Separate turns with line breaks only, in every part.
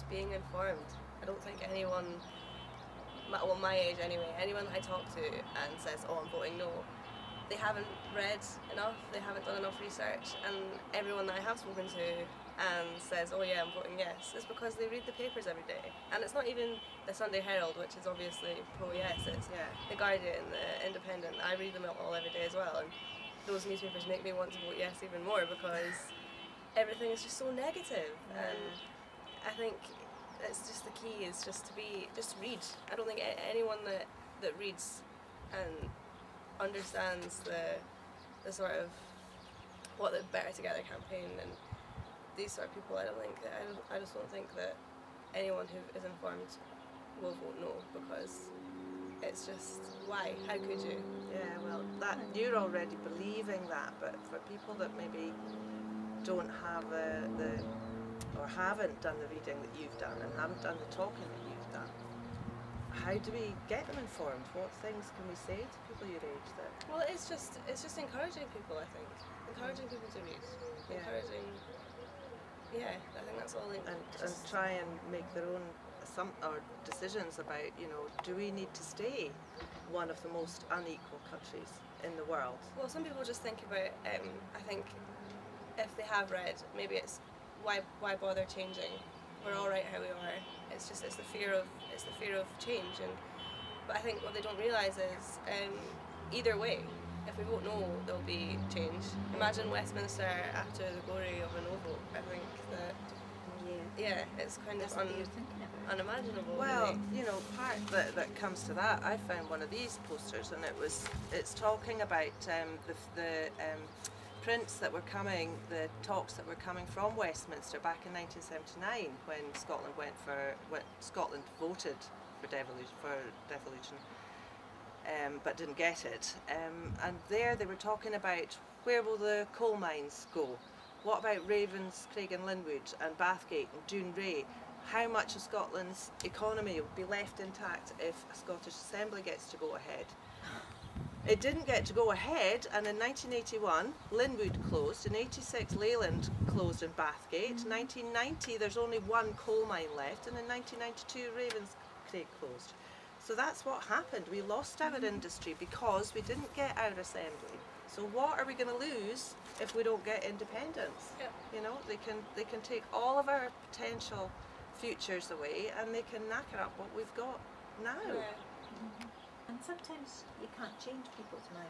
just being informed. I don't think anyone, well, my age anyway, anyone that I talk to and says, oh, I'm voting no, they haven't read enough, they haven't done enough research, and everyone that I have spoken to and says, oh yeah, I'm voting yes, it's because they read the papers every day. And it's not even the Sunday Herald, which is obviously pro-yes, it's the Guardian, the Independent, I read them all every day as well, and those newspapers make me want to vote yes even more because everything is just so negative. And I think it's just the key is just to read. I don't think anyone that reads and understands the sort of what the Better Together campaign and these sort of people, I just don't think that anyone who is informed will vote no, because it's just, why? How could you?
Yeah, well, that you're already believing that, but for people that maybe don't have or haven't done the reading that you've done and haven't done the talking that you've done, how do we get them informed? What things can we say to people your age that?
Well, it's just encouraging people. I think encouraging people to read, encouraging. Yeah, I think that's all.
And try and make their own decisions about, you know, do we need to stay one of the most unequal countries in the world?
Well, some people just think about. I think if they have read, maybe it's why bother changing? We're all right how we are. It's the fear of change. But I think what they don't realise is either way, if we vote no, there'll be change. Imagine Westminster after the glory of a no vote. I think that it's kind of unimaginable.
Well,
really.
you know, part that comes to that, I found one of these posters, and it's talking about the prints that were coming, the talks that were coming from Westminster back in 1979 when Scotland voted for devolution, but didn't get it. And there they were talking about where will the coal mines go? What about Ravenscraig and Linwood and Bathgate and Dounreay? How much of Scotland's economy will be left intact if a Scottish Assembly gets to go ahead? It didn't get to go ahead, and in 1981 Linwood closed, in 86 Leyland closed in Bathgate, 1990 there's only one coal mine left, and in 1992 Ravenscraig closed. So that's what happened. We lost our industry because we didn't get our assembly. So what are we going to lose if we don't get independence?
Yep.
You know, they can take all of our potential futures away, and they can knacker up what we've got now.
Yeah.
And sometimes you can't change people's mind.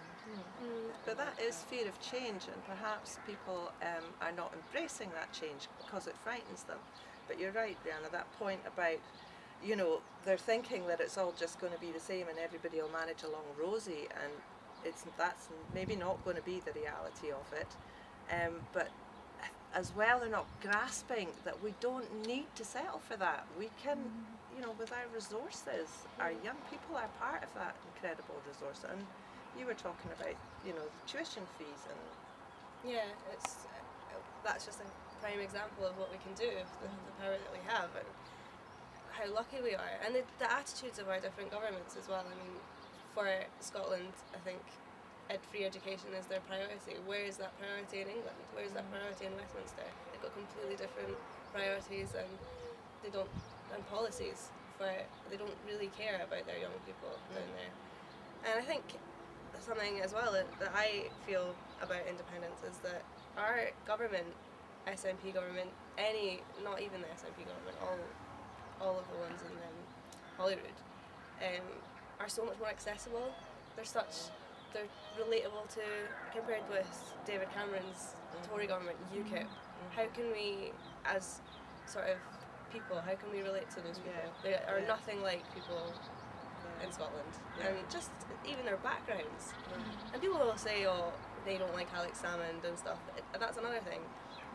But that is fear of change, and perhaps people are not embracing that change because it frightens them. But you're right, Rhianna, that point about, you know, they're thinking that it's all just going to be the same and everybody will manage along rosy, and that's maybe not going to be the reality of it. But as well, they're not grasping that we don't need to settle for that. We can, you know, with our resources, our young people are part of that incredible resource. And you were talking about, you know, the tuition fees and.
Yeah, that's just a prime example of what we can do with the power that we have, and how lucky we are, and the attitudes of our different governments as well. I mean, for Scotland, I think free education is their priority. Where is that priority in England? Where is that priority in Westminster? They've got completely different priorities, and policies they don't really care about their young people down there. And I think something as well that I feel about independence is that our government, SNP government, not even the SNP government, all of the ones in Holyrood, are so much more accessible. They're relatable to, compared with David Cameron's Tory government, UKIP. How can we, as sort of people, how can we relate to those people? They are nothing like people in Scotland, and just even their backgrounds. And people will say, oh, they don't like Alex Salmond and stuff, and that's another thing.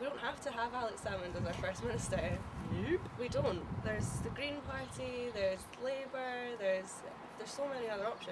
We don't have to have Alex Salmond as our First Minister.
Nope.
We don't. There's the Green Party, there's Labour, there's so many other options.